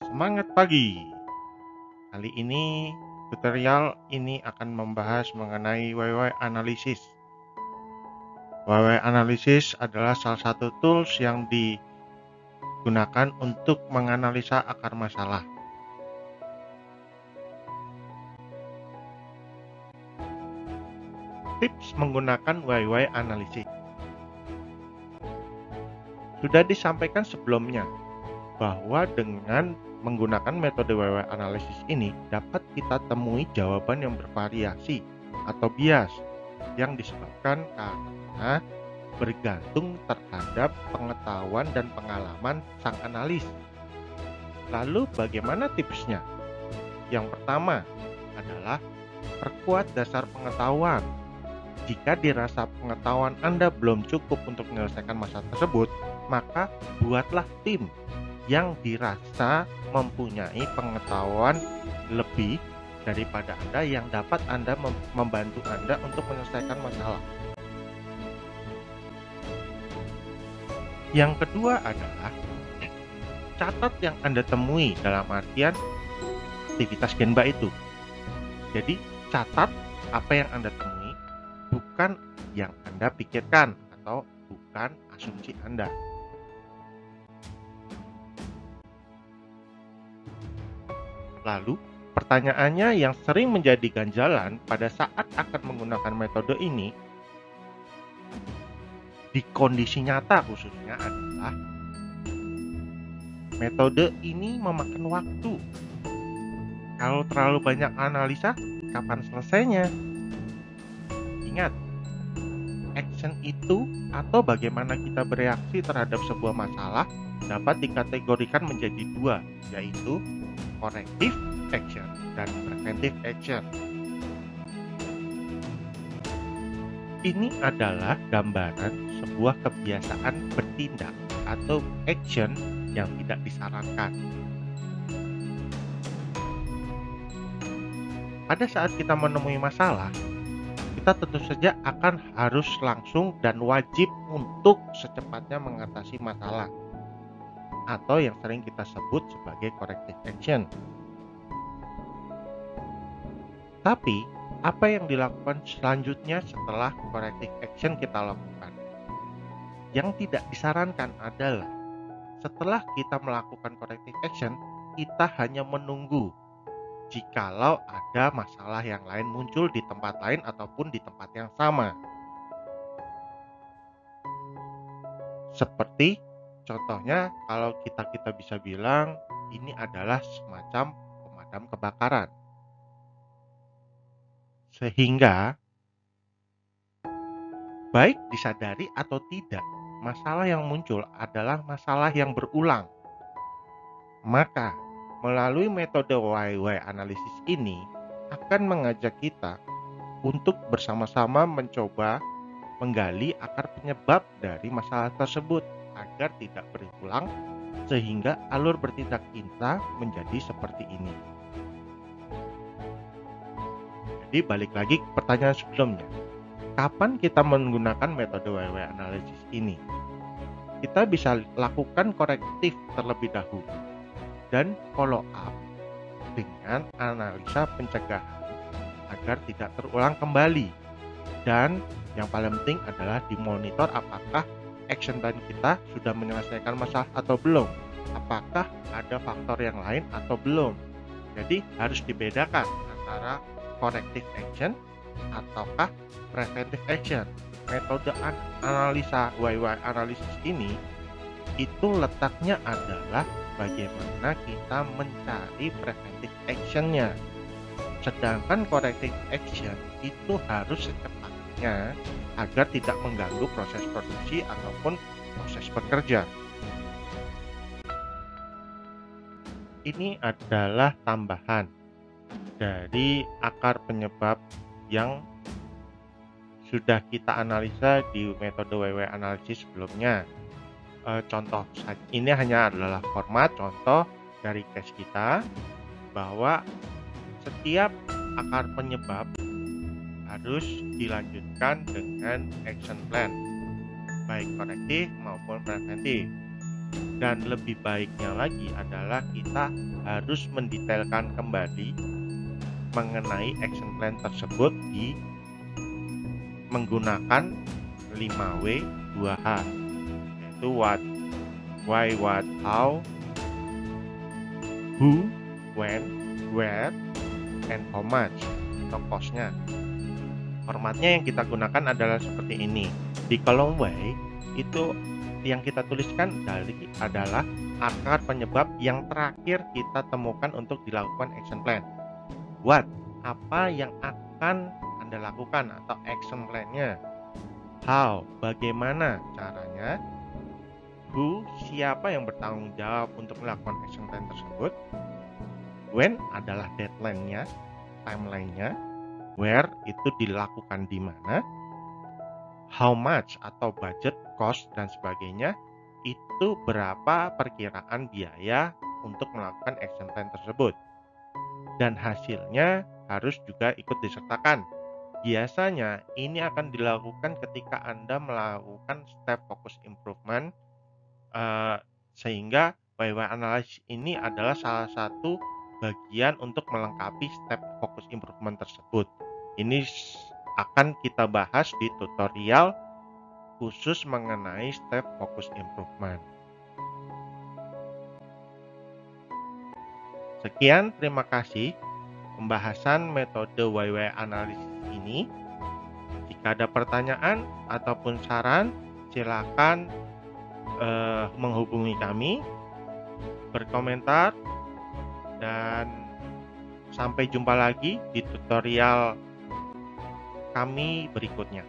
Semangat pagi. Kali ini tutorial ini akan membahas mengenai WW Analysis. WW Analysis adalah salah satu tools yang digunakan untuk menganalisa akar masalah. Tips menggunakan WW Analysis. Sudah disampaikan sebelumnya bahwa dengan menggunakan metode WW Analysis ini dapat kita temui jawaban yang bervariasi atau bias yang disebabkan karena bergantung terhadap pengetahuan dan pengalaman sang analis. Lalu bagaimana tipsnya? Yang pertama adalah perkuat dasar pengetahuan. Jika dirasa pengetahuan Anda belum cukup untuk menyelesaikan masalah tersebut, maka buatlah tim yang dirasa mempunyai pengetahuan lebih daripada Anda yang dapat membantu Anda untuk menyelesaikan masalah. Yang kedua adalah catat yang Anda temui dalam artian aktivitas Genba itu. Jadi catat apa yang Anda temui, bukan yang Anda pikirkan atau bukan asumsi Anda. Lalu, pertanyaannya yang sering menjadi ganjalan pada saat akan menggunakan metode ini di kondisi nyata khususnya adalah metode ini memakan waktu. Kalau terlalu banyak analisa, kapan selesainya? Ingat, action itu atau bagaimana kita bereaksi terhadap sebuah masalah dapat dikategorikan menjadi dua, yaitu corrective action dan preventive action. Ini adalah gambaran sebuah kebiasaan bertindak atau action yang tidak disarankan. Pada saat kita menemui masalah, kita tentu saja akan harus langsung dan wajib untuk secepatnya mengatasi masalah, atau yang sering kita sebut sebagai corrective action. Tapi, apa yang dilakukan selanjutnya setelah corrective action kita lakukan? Yang tidak disarankan adalah setelah kita melakukan corrective action, kita hanya menunggu jikalau ada masalah yang lain muncul di tempat lain ataupun di tempat yang sama. Seperti contohnya kalau kita bisa bilang ini adalah semacam pemadam kebakaran. Sehingga baik disadari atau tidak, masalah yang muncul adalah masalah yang berulang. Maka melalui metode WW Analysis ini akan mengajak kita untuk bersama-sama mencoba menggali akar penyebab dari masalah tersebut agar tidak berulang sehingga alur bertindak kita menjadi seperti ini. Jadi balik lagi ke pertanyaan sebelumnya, kapan kita menggunakan metode WW Analysis ini? Kita bisa lakukan korektif terlebih dahulu dan follow up dengan analisa pencegahan agar tidak terulang kembali. Dan yang paling penting adalah dimonitor apakah action plan kita sudah menyelesaikan masalah atau belum, apakah ada faktor yang lain atau belum. Jadi harus dibedakan antara corrective action ataukah preventive action. Metode analisa WW Analysis ini itu letaknya adalah bagaimana kita mencari preventive actionnya. Sedangkan corrective action itu harus secepatnya agar tidak mengganggu proses produksi ataupun proses bekerja. Ini adalah tambahan dari akar penyebab yang sudah kita analisa di metode WW Analysis sebelumnya. Contoh ini hanya adalah format contoh dari case kita bahwa setiap akar penyebab harus dilanjutkan dengan action plan baik korektif maupun preventif. Dan lebih baiknya lagi adalah kita harus mendetailkan kembali mengenai action plan tersebut di menggunakan 5W 2H, yaitu what, why, what, how, who, when, where, and how much atau cost-nya. Formatnya yang kita gunakan adalah seperti ini. Di kolom why itu yang kita tuliskan adalah akar penyebab yang terakhir kita temukan untuk dilakukan action plan. What, apa yang akan Anda lakukan atau action plan-nya. How, bagaimana caranya. Who, siapa yang bertanggung jawab untuk melakukan action plan tersebut. When adalah deadline-nya, timeline-nya. Where, itu dilakukan di mana. How much atau budget, cost, dan sebagainya, itu berapa perkiraan biaya untuk melakukan action plan tersebut. Dan hasilnya harus juga ikut disertakan. Biasanya ini akan dilakukan ketika Anda melakukan step focus improvement, sehingga YY analysis ini adalah salah satu bagian untuk melengkapi step focus improvement tersebut. Ini akan kita bahas di tutorial khusus mengenai step focus improvement. Sekian, terima kasih pembahasan metode YY analysis ini. Jika ada pertanyaan ataupun saran, silakan menghubungi kami, berkomentar, dan sampai jumpa lagi di tutorial kami berikutnya.